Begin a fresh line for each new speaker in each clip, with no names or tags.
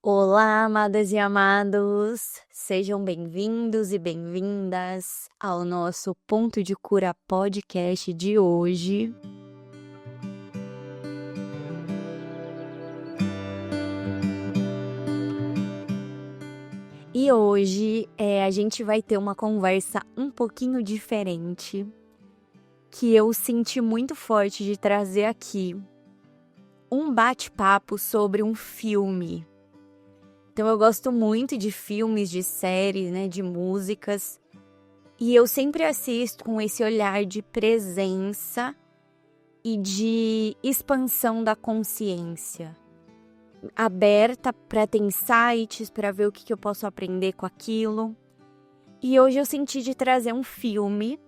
Olá, amadas e amados, sejam bem-vindos e bem-vindas ao nosso Ponto de Cura podcast de hoje. E hoje a gente vai ter uma conversa um pouquinho diferente, que eu senti muito forte de trazer aqui. Um bate-papo sobre um filme. Então eu gosto muito de filmes, de séries, de músicas. E eu sempre assisto com esse olhar de presença e de expansão da consciência. Aberta para ter insights, para ver o que eu posso aprender com aquilo. E hoje eu senti de trazer um filme.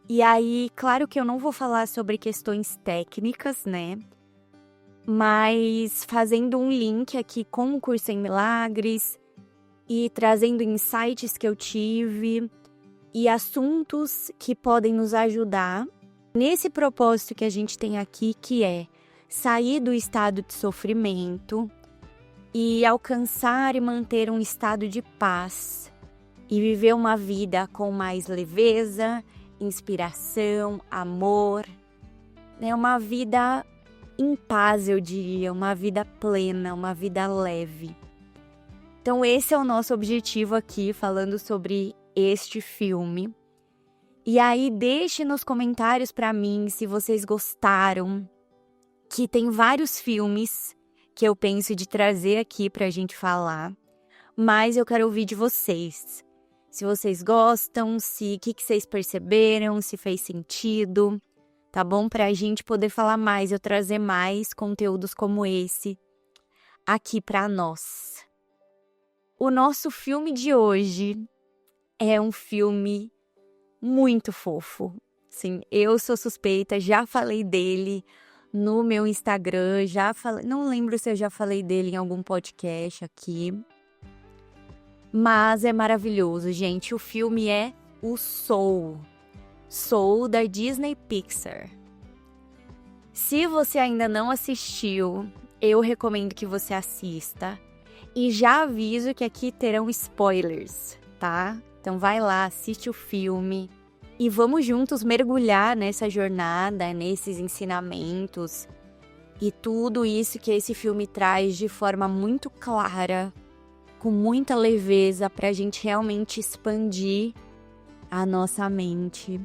E aí, claro que eu não vou falar sobre questões técnicas, mas fazendo um link aqui com o Curso em Milagres e trazendo insights que eu tive e assuntos que podem nos ajudar nesse propósito que a gente tem aqui, que é sair do estado de sofrimento e alcançar e manter um estado de paz e viver uma vida com mais leveza, inspiração, amor, uma vida em paz, eu diria, uma vida plena, uma vida leve. Então esse é o nosso objetivo aqui, falando sobre este filme. E aí deixe nos comentários para mim se vocês gostaram, que tem vários filmes que eu penso de trazer aqui pra gente falar, mas eu quero ouvir de vocês. Se vocês gostam, o que vocês perceberam, se fez sentido, tá bom? Pra gente poder falar mais, eu trazer mais conteúdos como esse aqui pra nós. O nosso filme de hoje é um filme muito fofo. Sim, eu sou suspeita, já falei dele no meu Instagram, não lembro se eu já falei dele em algum podcast aqui. Mas é maravilhoso, gente. O filme é o Soul da Disney Pixar. Se você ainda não assistiu, eu recomendo que você assista. E já aviso que aqui terão spoilers, tá? Então vai lá, assiste o filme e vamos juntos mergulhar nessa jornada, nesses ensinamentos e tudo isso que esse filme traz de forma muito clara, com muita leveza, para a gente realmente expandir a nossa mente.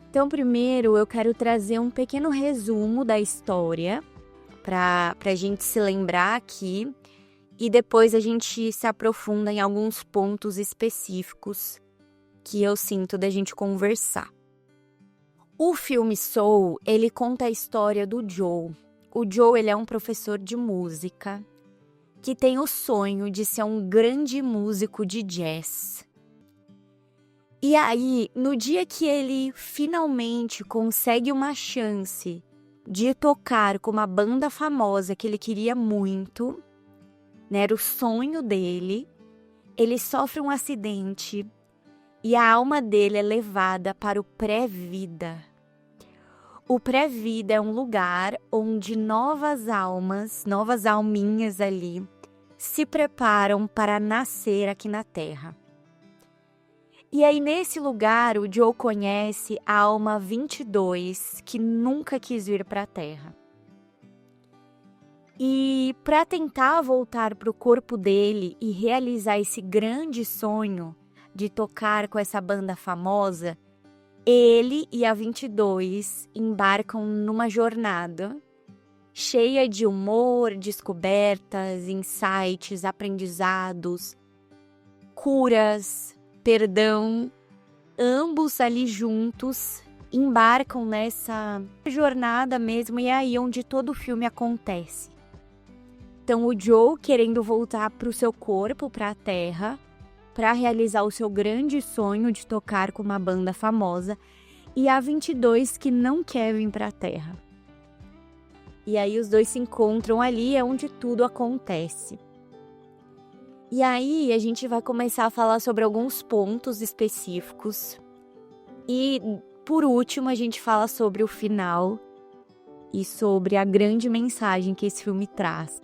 Então, primeiro, eu quero trazer um pequeno resumo da história para a gente se lembrar aqui e depois a gente se aprofunda em alguns pontos específicos que eu sinto da gente conversar. O filme Soul, ele conta a história do Joe. O Joe, ele é um professor de música que tem o sonho de ser um grande músico de jazz. E aí, no dia que ele finalmente consegue uma chance de tocar com uma banda famosa que ele queria muito, era o sonho dele, ele sofre um acidente e a alma dele é levada para o pré-vida. O pré-vida é um lugar onde novas almas, novas alminhas ali, se preparam para nascer aqui na Terra. E aí, nesse lugar, o Joe conhece a alma 22, que nunca quis vir para a Terra. E para tentar voltar para o corpo dele e realizar esse grande sonho de tocar com essa banda famosa, ele e a 22 embarcam numa jornada cheia de humor, descobertas, insights, aprendizados, curas, perdão. Ambos ali juntos embarcam nessa jornada mesmo, e é aí onde todo o filme acontece. Então o Joe querendo voltar para o seu corpo, para a Terra, para realizar o seu grande sonho de tocar com uma banda famosa, e a 22 que não quer vir para a Terra. E aí os dois se encontram ali, é onde tudo acontece. E aí a gente vai começar a falar sobre alguns pontos específicos. E por último a gente fala sobre o final e sobre a grande mensagem que esse filme traz.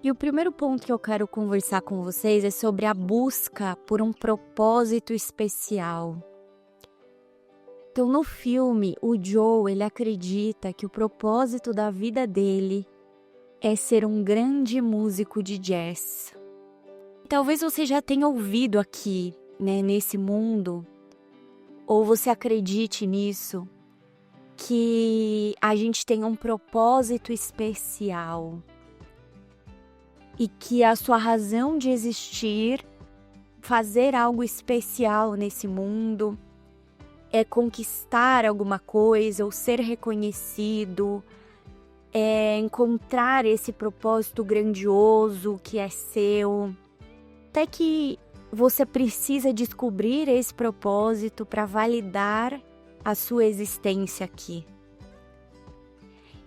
E o primeiro ponto que eu quero conversar com vocês é sobre a busca por um propósito especial. Então, no filme, o Joe, ele acredita que o propósito da vida dele é ser um grande músico de jazz. Talvez você já tenha ouvido aqui, né, nesse mundo, ou você acredite nisso, que a gente tem um propósito especial e que a sua razão de existir, fazer algo especial nesse mundo, é conquistar alguma coisa ou ser reconhecido, é encontrar esse propósito grandioso que é seu. Até que você precisa descobrir esse propósito para validar a sua existência aqui.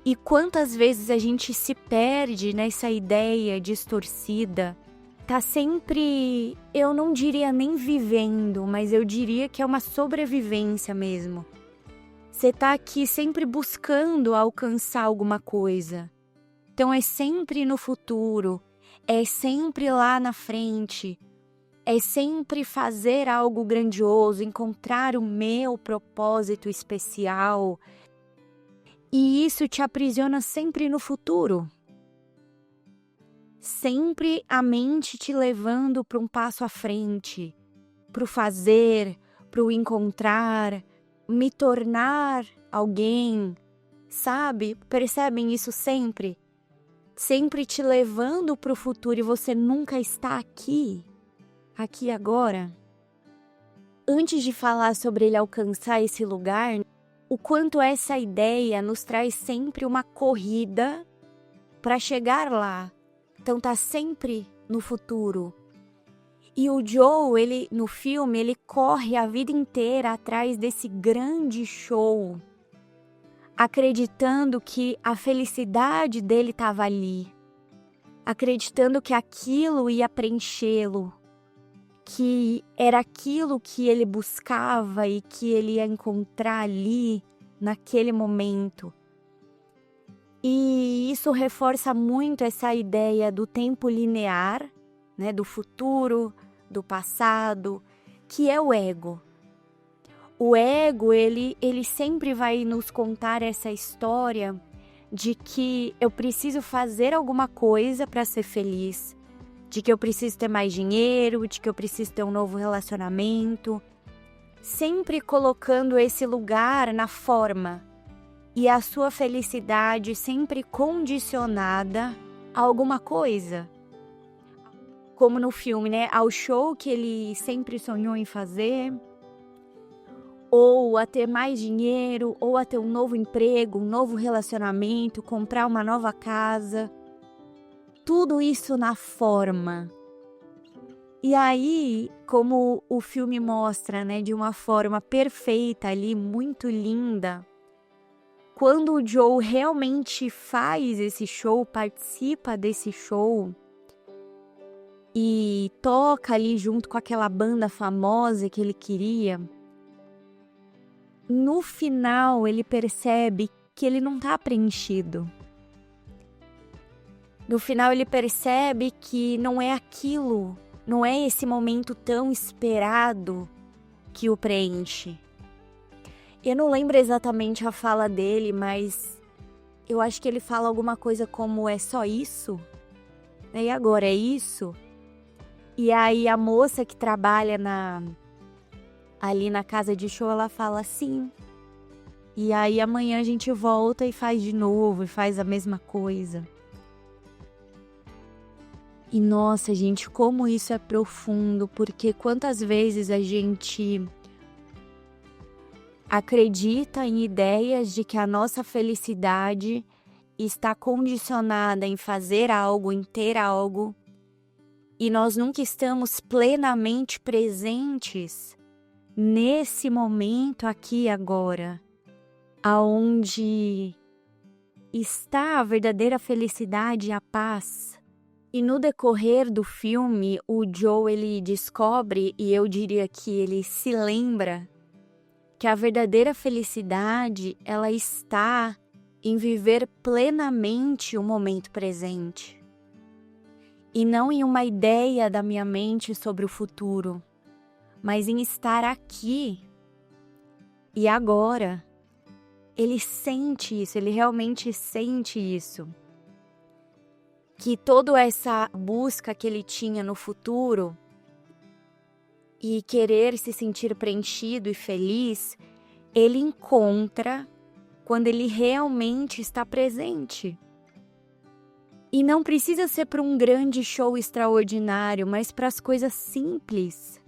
E quantas vezes a gente se perde nessa ideia distorcida, tá sempre, eu não diria nem vivendo, mas eu diria que é uma sobrevivência mesmo. Você tá aqui sempre buscando alcançar alguma coisa. Então é sempre no futuro, é sempre lá na frente, é sempre fazer algo grandioso, encontrar o meu propósito especial. E isso te aprisiona sempre no futuro. Sempre a mente te levando para um passo à frente, para o fazer, para o encontrar, me tornar alguém, sabe? Percebem isso sempre? Sempre te levando para o futuro e você nunca está aqui agora. Antes de falar sobre ele alcançar esse lugar, o quanto essa ideia nos traz sempre uma corrida para chegar lá. Então tá sempre no futuro. E o Joe, ele no filme, ele corre a vida inteira atrás desse grande show, acreditando que a felicidade dele estava ali, acreditando que aquilo ia preenchê-lo, que era aquilo que ele buscava e que ele ia encontrar ali, naquele momento. E isso reforça muito essa ideia do tempo linear, né, do futuro, do passado, que é o ego. O ego, ele sempre vai nos contar essa história de que eu preciso fazer alguma coisa para ser feliz, de que eu preciso ter mais dinheiro, de que eu preciso ter um novo relacionamento, sempre colocando esse lugar na forma e a sua felicidade sempre condicionada a alguma coisa. Como no filme, né? Ao show que ele sempre sonhou em fazer, ou a ter mais dinheiro, ou a ter um novo emprego, um novo relacionamento, comprar uma nova casa. Tudo isso na forma. E aí, como o filme mostra, né, de uma forma perfeita ali, muito linda, quando o Joe realmente faz esse show, participa desse show e toca ali junto com aquela banda famosa que ele queria, no final ele percebe que ele não está preenchido. No final ele percebe que não é aquilo, não é esse momento tão esperado que o preenche. Eu não lembro exatamente a fala dele, mas eu acho que ele fala alguma coisa como é só isso? E agora é isso? E aí a moça que trabalha ali na casa de show, ela fala sim. E aí amanhã a gente volta e faz de novo, e faz a mesma coisa. E nossa, gente, como isso é profundo, porque quantas vezes a gente acredita em ideias de que a nossa felicidade está condicionada em fazer algo, em ter algo, e nós nunca estamos plenamente presentes nesse momento aqui e agora, aonde está a verdadeira felicidade e a paz. E no decorrer do filme, o Joe, ele descobre, e eu diria que ele se lembra, que a verdadeira felicidade, ela está em viver plenamente o momento presente. e não em uma ideia da minha mente sobre o futuro, mas em estar aqui e agora. Ele sente isso, ele realmente sente isso. Que toda essa busca que ele tinha no futuro e querer se sentir preenchido e feliz, ele encontra quando ele realmente está presente. E não precisa ser para um grande show extraordinário, mas para as coisas simples,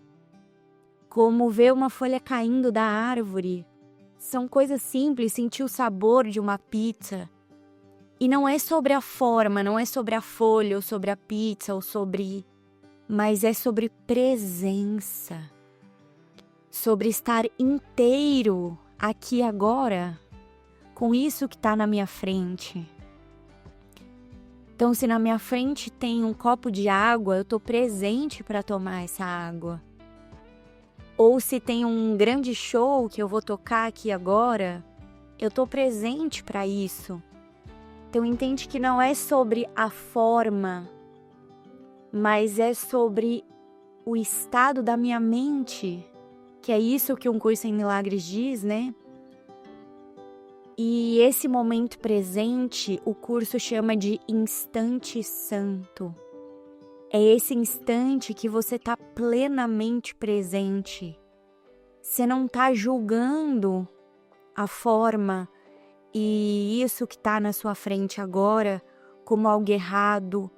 como ver uma folha caindo da árvore. São coisas simples, sentir o sabor de uma pizza. E não é sobre a forma, não é sobre a folha, ou sobre a pizza, mas é sobre presença. Sobre estar inteiro aqui agora, com isso que está na minha frente. Então, se na minha frente tem um copo de água, eu estou presente para tomar essa água. Ou se tem um grande show que eu vou tocar aqui agora, eu estou presente para isso. Então entende que não é sobre a forma, mas é sobre o estado da minha mente, que é isso que um curso em milagres diz, né? E esse momento presente, o curso chama de instante santo. É esse instante que você está plenamente presente. Você não está julgando a forma e isso que está na sua frente agora como algo errado,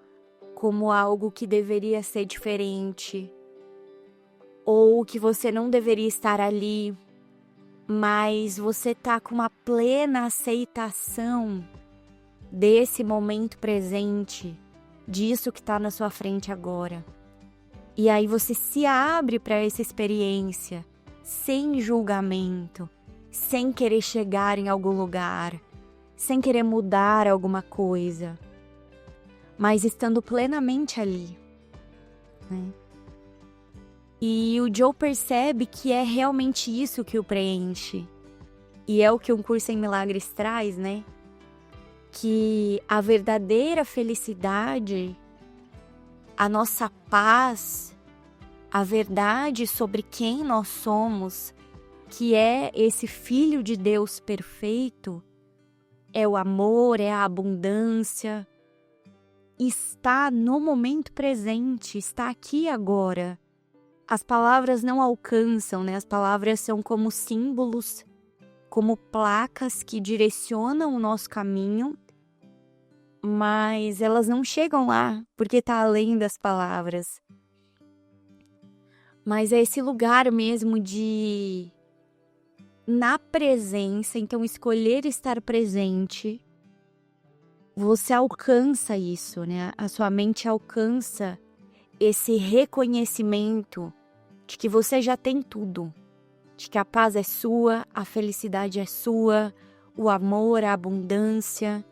como algo que deveria ser diferente, ou que você não deveria estar ali, mas você está com uma plena aceitação desse momento presente, disso que está na sua frente agora. E aí você se abre para essa experiência, sem julgamento, sem querer chegar em algum lugar, sem querer mudar alguma coisa, mas estando plenamente ali, né? E o Joe percebe que é realmente isso que o preenche. E é o que um curso em milagres traz, né? Que a verdadeira felicidade, a nossa paz, a verdade sobre quem nós somos, que é esse Filho de Deus perfeito, é o amor, é a abundância, está no momento presente, está aqui agora. As palavras não alcançam, né? As palavras são como símbolos, como placas que direcionam o nosso caminho, mas elas não chegam lá, porque está além das palavras. Mas é esse lugar mesmo de, na presença, então escolher estar presente, você alcança isso, né? A sua mente alcança esse reconhecimento de que você já tem tudo, de que a paz é sua, a felicidade é sua, o amor, a abundância,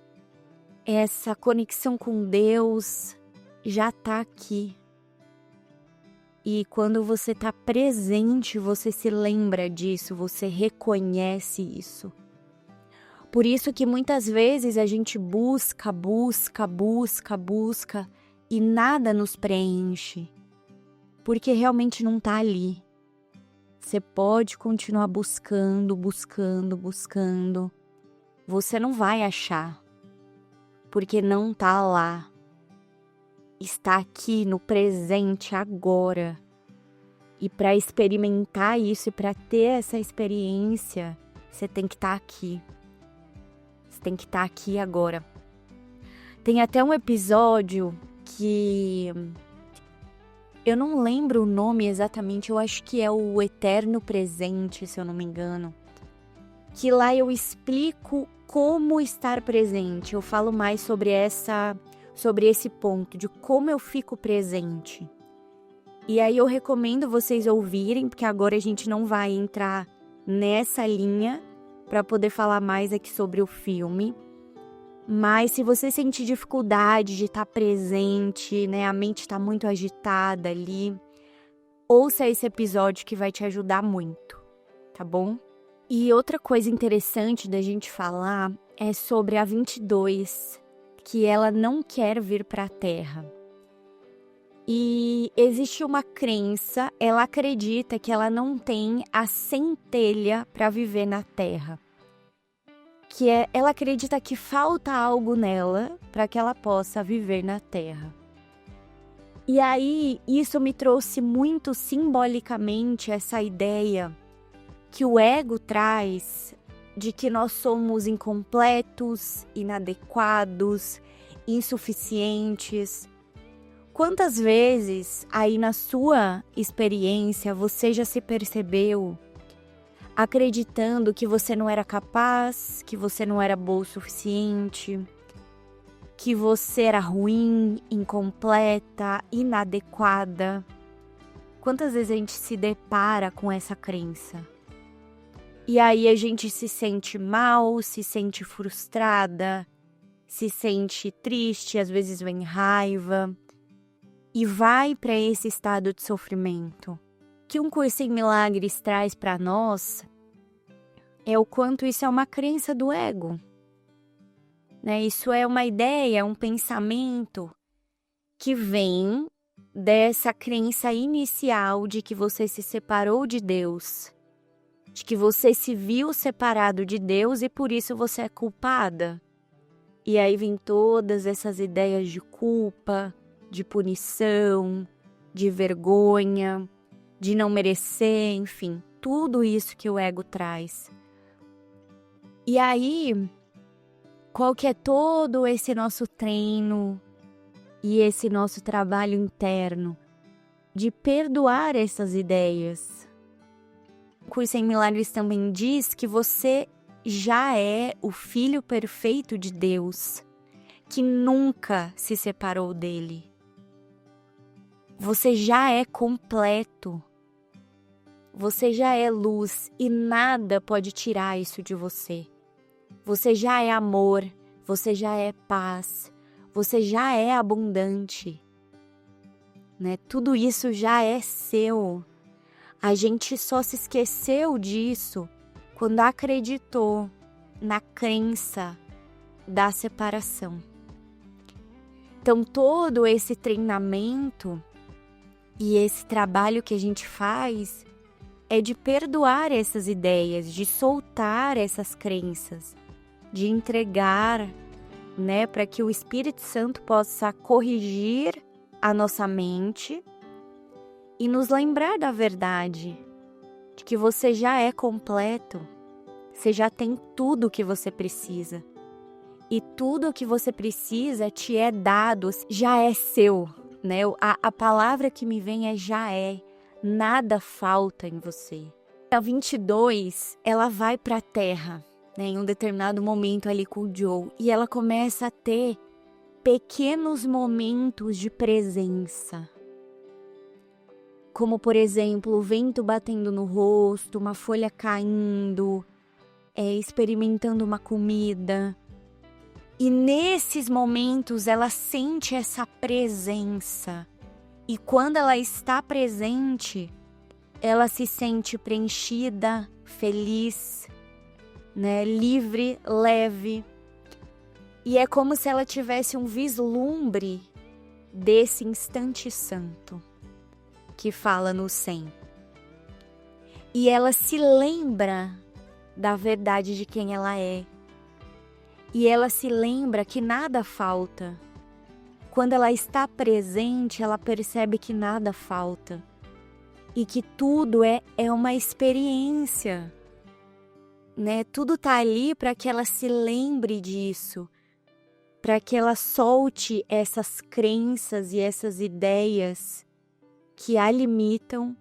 essa conexão com Deus já está aqui. E quando você está presente, você se lembra disso, você reconhece isso. Por isso que muitas vezes a gente busca e nada nos preenche, porque realmente não está ali. Você pode continuar buscando. Você não vai achar, porque não está lá. Está aqui no presente agora. E para experimentar isso e para ter essa experiência, você tem que estar aqui. Você tem que estar aqui agora. Tem até um episódio que eu não lembro o nome exatamente, eu acho que é o Eterno Presente, se eu não me engano. Que lá eu explico como estar presente. Eu falo mais sobre esse ponto de como eu fico presente. E aí eu recomendo vocês ouvirem, porque agora a gente não vai entrar nessa linha para poder falar mais aqui sobre o filme. Mas se você sentir dificuldade de estar presente, né, a mente está muito agitada ali, ouça esse episódio que vai te ajudar muito, tá bom? E outra coisa interessante da gente falar é sobre a 22, que ela não quer vir para a Terra. E existe uma crença, ela acredita que ela não tem a centelha para viver na Terra. Ela acredita que falta algo nela para que ela possa viver na Terra. E aí, isso me trouxe muito simbolicamente essa ideia que o ego traz de que nós somos incompletos, inadequados, insuficientes. Quantas vezes aí na sua experiência você já se percebeu acreditando que você não era capaz, que você não era boa o suficiente, que você era ruim, incompleta, inadequada? Quantas vezes a gente se depara com essa crença? E aí a gente se sente mal, se sente frustrada, se sente triste, às vezes vem raiva e vai para esse estado de sofrimento. O que um curso em milagres traz para nós é o quanto isso é uma crença do ego. Né? Isso é uma ideia, um pensamento que vem dessa crença inicial de que você se separou de Deus, de que você se viu separado de Deus e por isso você é culpada. E aí vem todas essas ideias de culpa, de punição, de vergonha, de não merecer, enfim, tudo isso que o ego traz. E aí, qual que é todo esse nosso treino e esse nosso trabalho interno de perdoar essas ideias? O Curso em Milagres também diz que você já é o filho perfeito de Deus, que nunca se separou dele. Você já é completo. Você já é luz e nada pode tirar isso de você. Você já é amor, você já é paz, você já é abundante. Né? Tudo isso já é seu. A gente só se esqueceu disso quando acreditou na crença da separação. Então, todo esse treinamento e esse trabalho que a gente faz é de perdoar essas ideias, de soltar essas crenças, de entregar, né, para que o Espírito Santo possa corrigir a nossa mente e nos lembrar da verdade, de que você já é completo, você já tem tudo o que você precisa. E tudo o que você precisa te é dado, já é seu, né? A palavra que me vem é já é, nada falta em você. A 22, ela vai para a Terra, né, em um determinado momento ali com o Joe, e ela começa a ter pequenos momentos de presença. Como, por exemplo, o vento batendo no rosto, uma folha caindo, experimentando uma comida. E nesses momentos ela sente essa presença. E quando ela está presente, ela se sente preenchida, feliz, né, livre, leve. E é como se ela tivesse um vislumbre desse instante santo que fala no 100. E ela se lembra da verdade de quem ela é. E ela se lembra que nada falta. Quando ela está presente, ela percebe que nada falta. E que tudo é uma experiência. Né? Tudo está ali para que ela se lembre disso. Para que ela solte essas crenças e essas ideias que a limitam.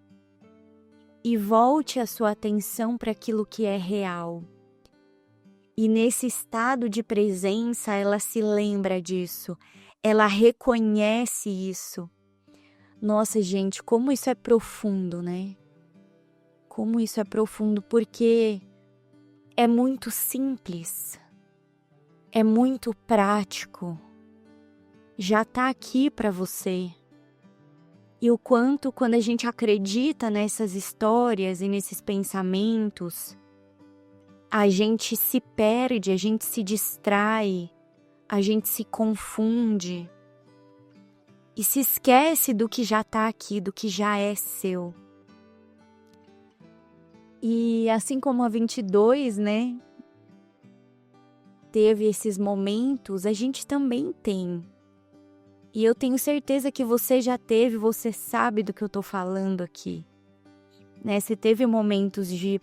E volte a sua atenção para aquilo que é real. E nesse estado de presença, ela se lembra disso, ela reconhece isso. Nossa, gente, como isso é profundo, né? Como isso é profundo, porque é muito simples, é muito prático, já tá aqui para você. E o quanto, quando a gente acredita nessas histórias e nesses pensamentos, a gente se perde, a gente se distrai, a gente se confunde. e se esquece do que já tá aqui, do que já é seu. E assim como a 22, né, teve esses momentos, a gente também tem. E eu tenho certeza que você já teve, você sabe do que eu tô falando aqui. Né? Você teve momentos de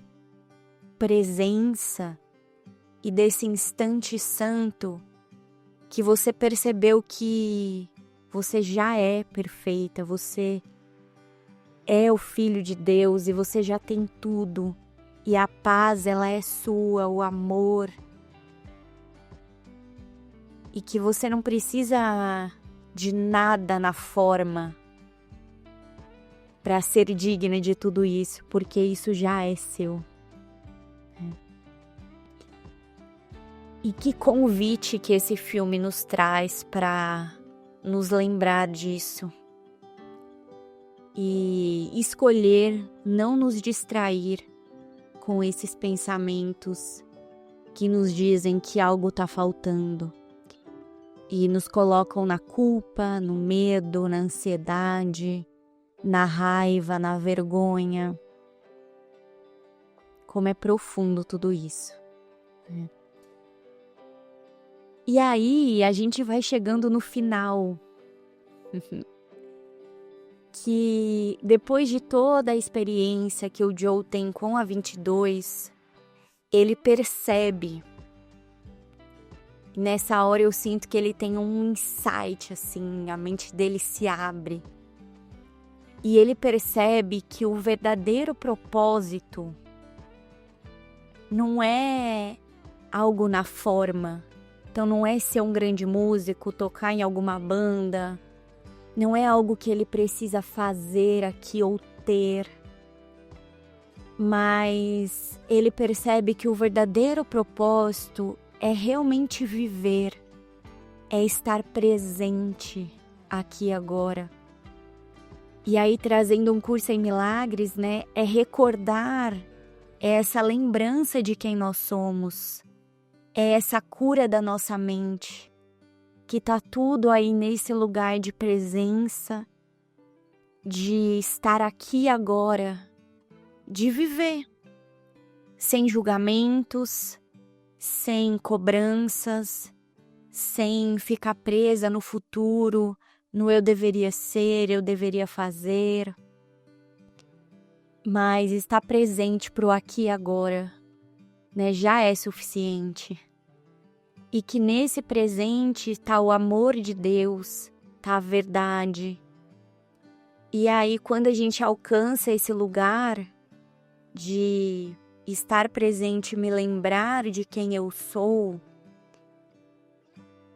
presença e desse instante santo que você percebeu que você já é perfeita, você é o filho de Deus e você já tem tudo. E a paz, ela é sua, o amor. E que você não precisa de nada na forma para ser digna de tudo isso, porque isso já é seu. E que convite que esse filme nos traz para nos lembrar disso. E escolher não nos distrair com esses pensamentos que nos dizem que algo está faltando. E nos colocam na culpa, no medo, na ansiedade, na raiva, na vergonha. Como é profundo tudo isso. E aí a gente vai chegando no final. Que depois de toda a experiência que o Joe tem com a 22, ele percebe. Nessa hora eu sinto que ele tem um insight, assim, a mente dele se abre. E ele percebe que o verdadeiro propósito não é algo na forma. Então não é ser um grande músico, tocar em alguma banda. Não é algo que ele precisa fazer aqui ou ter. Mas ele percebe que o verdadeiro propósito é realmente viver, é estar presente aqui agora. E aí, trazendo um curso em milagres, né, é recordar essa lembrança de quem nós somos, é essa cura da nossa mente, que tá tudo aí nesse lugar de presença, de estar aqui agora, de viver, sem julgamentos, sem cobranças, sem ficar presa no futuro, no eu deveria ser, eu deveria fazer, mas estar presente pro aqui e agora, né, já é suficiente. E que nesse presente está o amor de Deus, está a verdade. E aí quando a gente alcança esse lugar de estar presente, me lembrar de quem eu sou,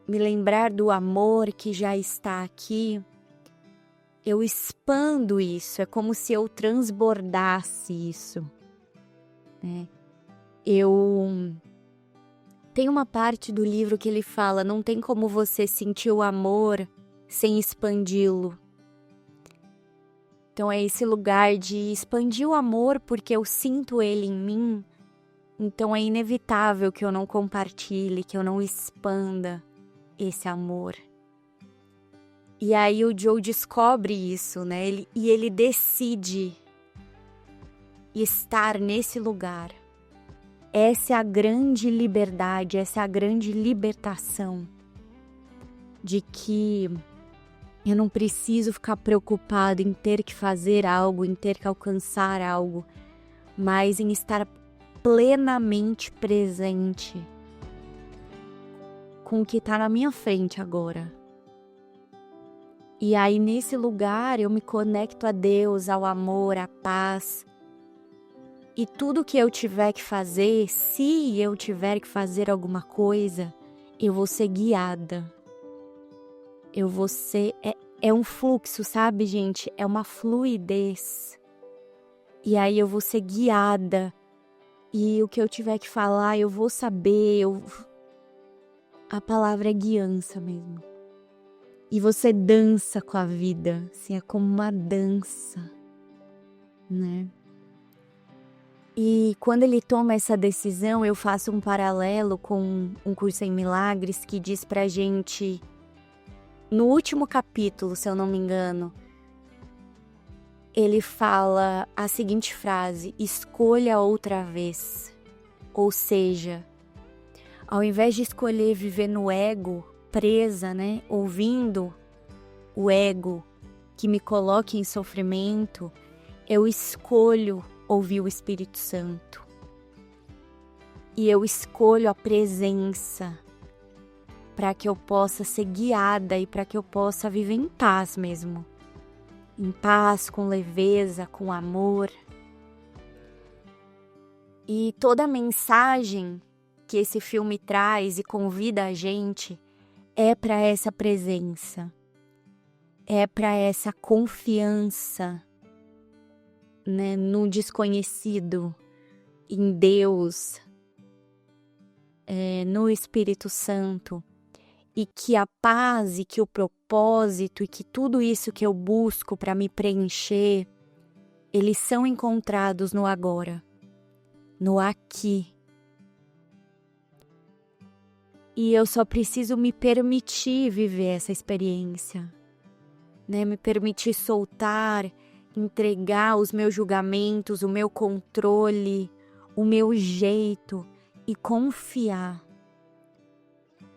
me lembrar do amor que já está aqui, eu expando isso, é como se eu transbordasse isso, né? Tem uma parte do livro que ele fala, não tem como você sentir o amor sem expandi-lo. Então é esse lugar de expandir o amor porque eu sinto ele em mim, então é inevitável que eu não compartilhe, que eu não expanda esse amor. E aí o Joe descobre isso, né? Ele decide estar nesse lugar. Essa é a grande liberdade, essa é a grande libertação de que eu não preciso ficar preocupado em ter que fazer algo, em ter que alcançar algo, mas em estar plenamente presente com o que está na minha frente agora. E aí nesse lugar eu me conecto a Deus, ao amor, à paz. E tudo que eu tiver que fazer, se eu tiver que fazer alguma coisa, eu vou ser guiada. Eu vou ser... É um fluxo, sabe, gente? É uma fluidez. E aí eu vou ser guiada. E o que eu tiver que falar, eu vou saber. A palavra é guiança mesmo. E você dança com a vida. Assim, é como uma dança, né? E quando ele toma essa decisão, eu faço um paralelo com um curso em milagres que diz pra gente No último capítulo, se eu não me engano, ele fala a seguinte frase: escolha outra vez. Ou seja, ao invés de escolher viver no ego, presa, né, ouvindo o ego que me coloque em sofrimento, eu escolho ouvir o Espírito Santo. E eu escolho a presença para que eu possa ser guiada e para que eu possa viver em paz mesmo. Em paz, com leveza, com amor. E toda a mensagem que esse filme traz e convida a gente é para essa presença. É para essa confiança, né, no desconhecido, em Deus, no Espírito Santo. E que a paz e que o propósito e que tudo isso que eu busco para me preencher, eles são encontrados no agora, no aqui. E eu só preciso me permitir viver essa experiência, né? Me permitir soltar, entregar os meus julgamentos, o meu controle, o meu jeito e confiar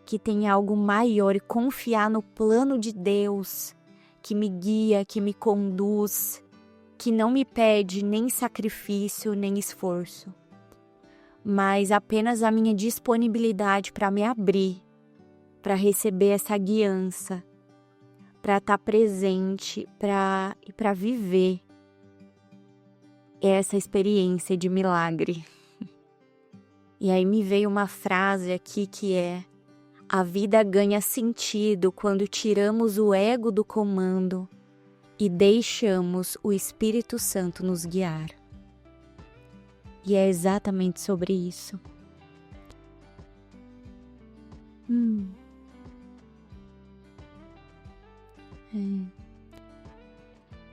que tem algo maior e confiar no plano de Deus que me guia, que me conduz, que não me pede nem sacrifício, nem esforço, mas apenas a minha disponibilidade para me abrir, para receber essa guiança, para estar presente, para viver essa experiência de milagre. E aí me veio uma frase aqui que é: a vida ganha sentido quando tiramos o ego do comando e deixamos o Espírito Santo nos guiar. E é exatamente sobre isso.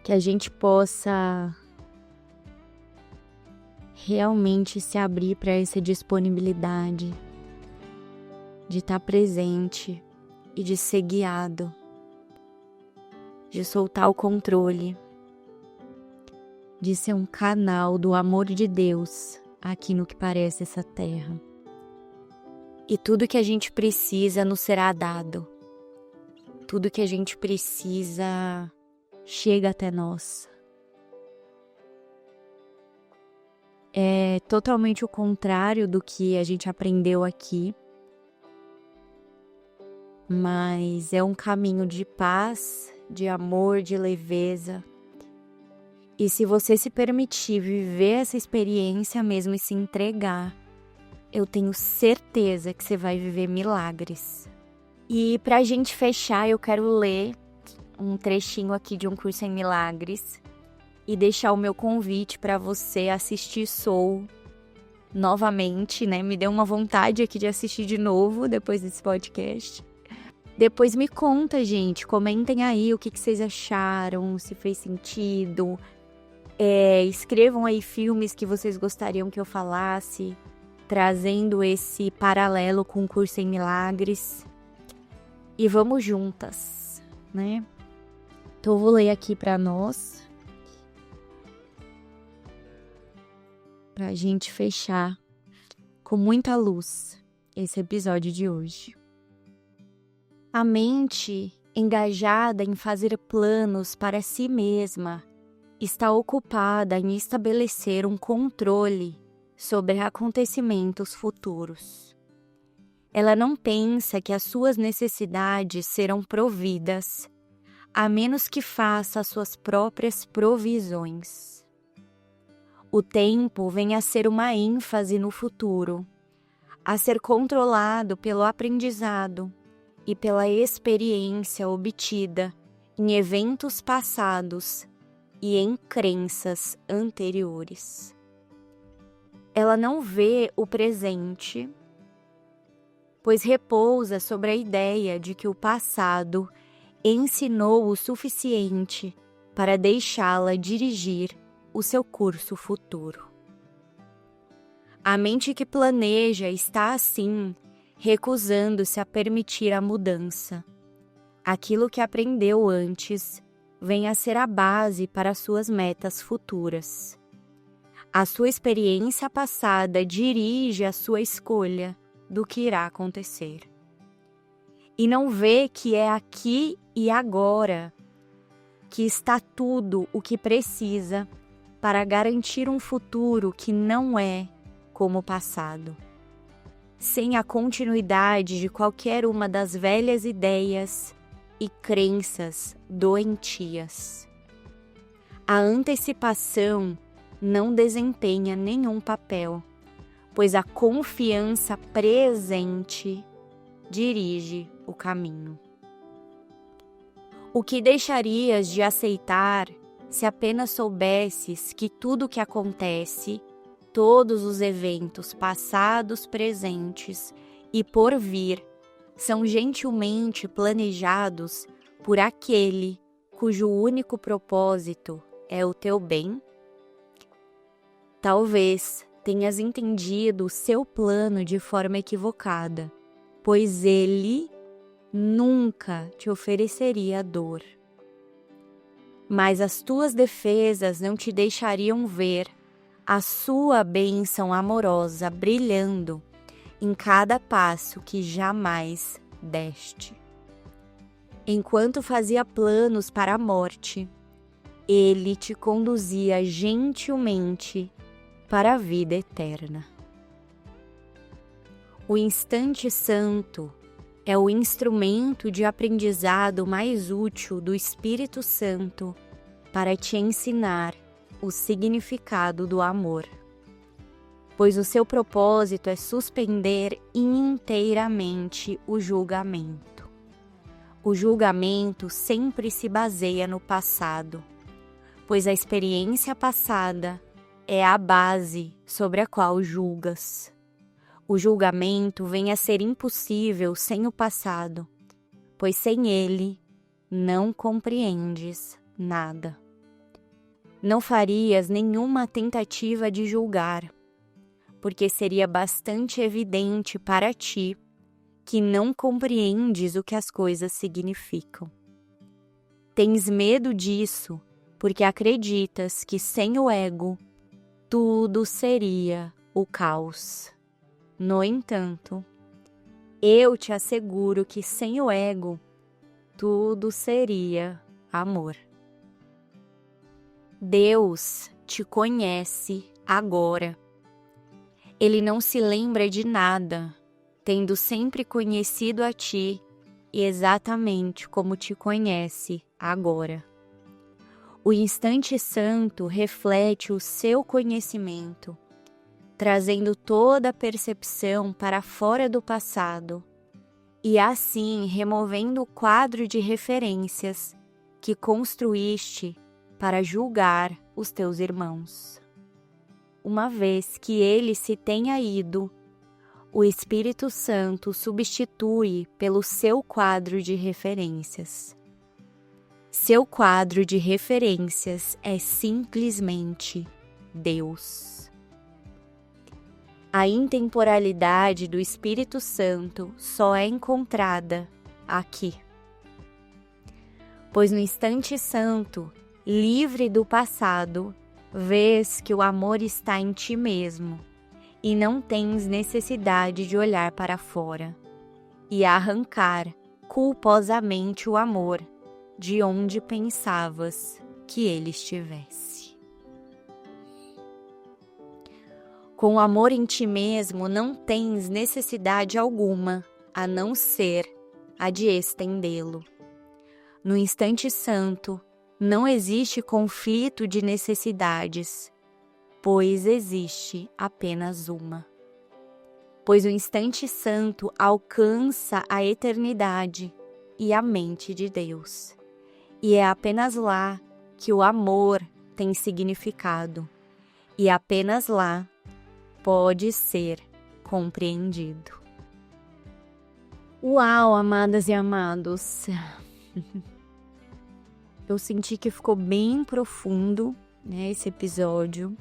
Que a gente possa realmente se abrir para essa disponibilidade de estar presente e de ser guiado, de soltar o controle, de ser um canal do amor de Deus aqui no que parece essa terra. E tudo que a gente precisa nos será dado. Tudo que a gente precisa chega até nós. É totalmente o contrário do que a gente aprendeu aqui. Mas é um caminho de paz, de amor, de leveza. E se você se permitir viver essa experiência mesmo e se entregar, eu tenho certeza que você vai viver milagres. E pra gente fechar, eu quero ler um trechinho aqui de Um Curso em Milagres e deixar o meu convite para você assistir Soul novamente, né? Me deu uma vontade aqui de assistir de novo depois desse podcast. Depois me conta, gente, comentem aí o que vocês acharam, se fez sentido. Escrevam aí filmes que vocês gostariam que eu falasse, trazendo esse paralelo com o Curso em Milagres. E vamos juntas, né? Então eu vou ler aqui para nós, pra gente fechar com muita luz esse episódio de hoje. A mente, engajada em fazer planos para si mesma, está ocupada em estabelecer um controle sobre acontecimentos futuros. Ela não pensa que as suas necessidades serão providas, a menos que faça as suas próprias provisões. O tempo vem a ser uma ênfase no futuro, a ser controlado pelo aprendizado e pela experiência obtida em eventos passados e em crenças anteriores. Ela não vê o presente, pois repousa sobre a ideia de que o passado ensinou o suficiente para deixá-la dirigir o seu curso futuro. A mente que planeja está, assim, recusando-se a permitir a mudança, aquilo que aprendeu antes venha a ser a base para suas metas futuras. A sua experiência passada dirige a sua escolha do que irá acontecer. E não vê que é aqui e agora que está tudo o que precisa para garantir um futuro que não é como o passado, sem a continuidade de qualquer uma das velhas ideias e crenças doentias. A antecipação não desempenha nenhum papel, pois a confiança presente dirige o caminho. O que deixarias de aceitar se apenas soubesses que tudo o que acontece, todos os eventos passados, presentes e por vir, são gentilmente planejados por aquele cujo único propósito é o teu bem? Talvez tenhas entendido o seu plano de forma equivocada, pois ele nunca te ofereceria dor. Mas as tuas defesas não te deixariam ver a sua bênção amorosa brilhando em cada passo que jamais deste. Enquanto fazia planos para a morte, ele te conduzia gentilmente para a vida eterna. O instante santo é o instrumento de aprendizado mais útil do Espírito Santo para te ensinar o significado do amor, pois o seu propósito é suspender inteiramente o julgamento. O julgamento sempre se baseia no passado, pois a experiência passada é a base sobre a qual julgas. O julgamento vem a ser impossível sem o passado, pois sem ele não compreendes nada. Não farias nenhuma tentativa de julgar, porque seria bastante evidente para ti que não compreendes o que as coisas significam. Tens medo disso porque acreditas que sem o ego tudo seria o caos. No entanto, eu te asseguro que sem o ego, tudo seria amor. Deus te conhece agora. Ele não se lembra de nada, tendo sempre conhecido a ti exatamente como te conhece agora. O instante santo reflete o seu conhecimento, trazendo toda a percepção para fora do passado e assim removendo o quadro de referências que construíste para julgar os teus irmãos. Uma vez que ele se tenha ido, o Espírito Santo substitui pelo seu quadro de referências. Seu quadro de referências é simplesmente Deus. A intemporalidade do Espírito Santo só é encontrada aqui. Pois no instante santo, livre do passado, vês que o amor está em ti mesmo e não tens necessidade de olhar para fora e arrancar culposamente o amor de onde pensavas que ele estivesse. Com o amor em ti mesmo, não tens necessidade alguma, a não ser a de estendê-lo. No instante santo, não existe conflito de necessidades, pois existe apenas uma. Pois o instante santo alcança a eternidade e a mente de Deus. E é apenas lá que o amor tem significado, e apenas lá pode ser compreendido. Uau, amadas e amados! Eu senti que ficou bem profundo, né, esse episódio.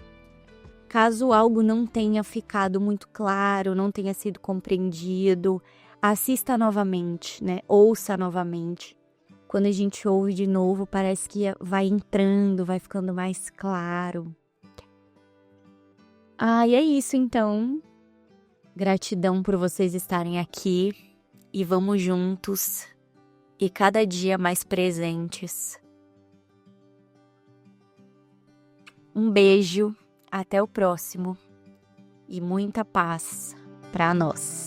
Caso algo não tenha ficado muito claro, não tenha sido compreendido, assista novamente, né? Ouça novamente, Quando a gente ouve de novo, parece que vai entrando, vai ficando mais claro. E é isso então. Gratidão por vocês estarem aqui e vamos juntos e cada dia mais presentes. Um beijo, até o próximo e muita paz para nós.